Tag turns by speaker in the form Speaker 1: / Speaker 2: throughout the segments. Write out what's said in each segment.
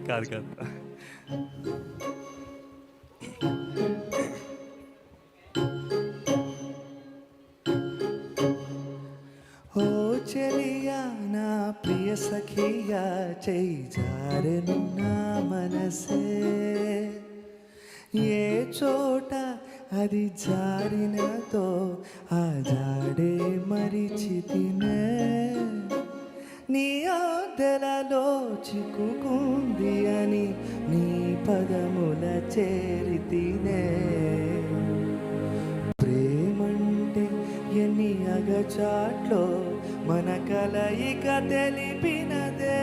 Speaker 1: కాదు కాదు. ఓ చెలియా నా ప్రియ సఖియా చేయి జారెను నా మనసే, ఏ చోట అది జారినతో ఆ జాడే మరిచితినే, నీ ఆదలలో చిక్కుకుంది అని నీ పదముల చేరితినే. ప్రేమంటే ఎన్ని అగచాట్లో మన కలయిక తెలిపినదే,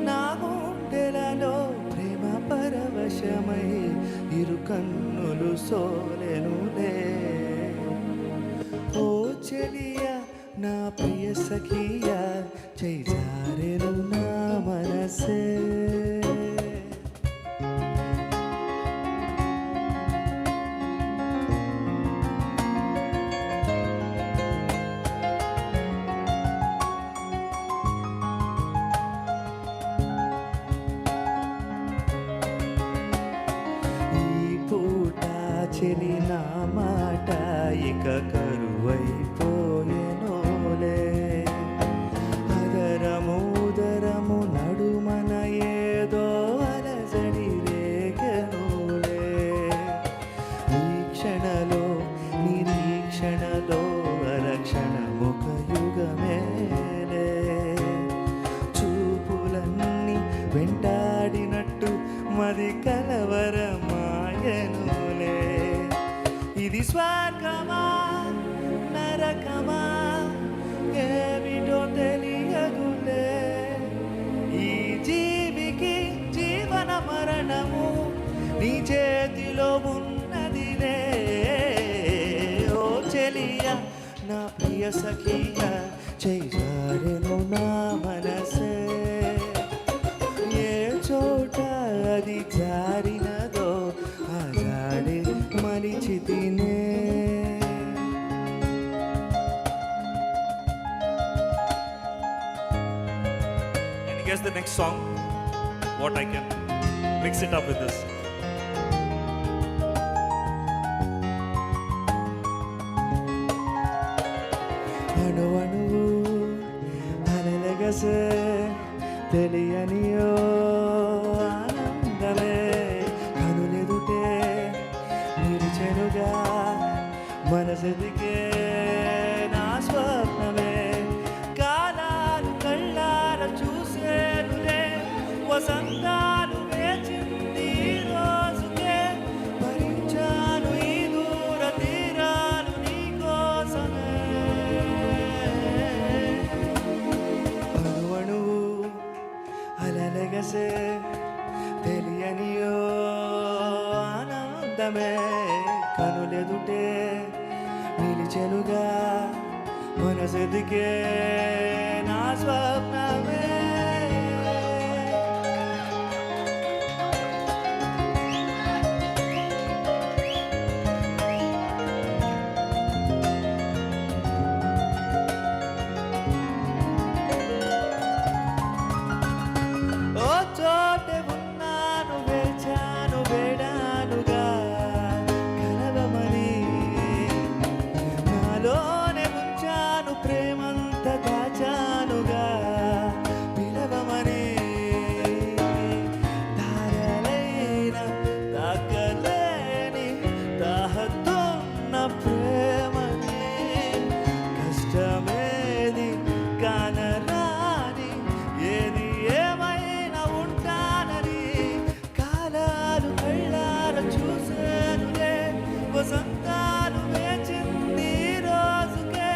Speaker 1: నా గుండెలలో ప్రేమ పరవశమై ఇరు కన్నులు సోలెనులే. ఓ చెలియా నా ప్రియ సఖియా చేయి జారెను నా మనసే. చెలి నా మాట ఇక కరువైపోయెనోలే, అదరము ఉదరము నడుమన ఏదో అలజడి రేగెనులే. ఈ క్షణలో నిరీక్షణలో అరక్షణ ముఖ యుగమేలే, చూపులన్నీ వెంటాడినట్టు మది కలవరమాయను. ఇది స్వర్గమా నరకమా ఏమిటో తెలియదులే, ఈ జీవికి జీవన మరణము నీ చేతిలో ఉన్నదిలే. ఓ చెలియా నా ప్రియ సఖియా చేయి జారెను నా మనసే, ఏ చోట అది జారినదో ఆ జాడే మరిచితినే. Can you guess the next song? What I can mix it up with this. అణు అణువు అలలగసే తెలియనియో ఆనందమే కనులెదుటే నిలిచెనుగా మనసెదిగే నా స్వప్నమే, కాలాలు కళ్ళార చూసేనులే వసంతాలు వేచింది రోజుకే, భరించాను ఈ దూర తీరాలు నీ కోసమే. అణు అణువు అలలెగసే తెలియనియో ఆనందమే కనులెదుటే నిలిచెనుగా మనసెదిగే నా స్వప్నమే. ఓ చోటే ఉన్నాను వేచాను వేడానుగా కలవమని, నాలోనే ఉంచాను ప్రేమంత దాచానుగా పిలవమని, ధారలైన తాకలేని దాహతున్న ప్రేమని, కష్టమేది కానరాని ఏది ఏమైనా ఉంటానని, కాలాలు కళ్ళార చూసేనులే వసంతాలు వేచింది రోజుకే,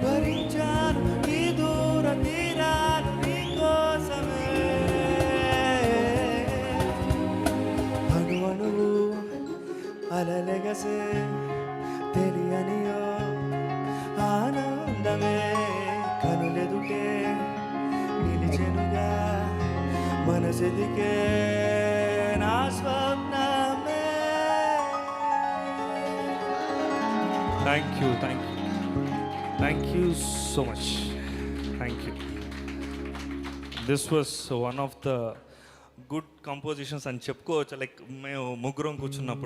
Speaker 1: భరించాను ఈ దూర తీరాలు నీ కోసమే. అణు అణువు అలలెగసే తెలియనియో ఆనందమే కనులెదుటే నిలిచెనుగా మనసెదిగే నా స్వప్నమే. Thank you so much. Thank you. This was one of the good compositions అని చెప్పుకోవచ్చు. లైక్ మేము ముగ్గురం కూర్చున్నప్పుడు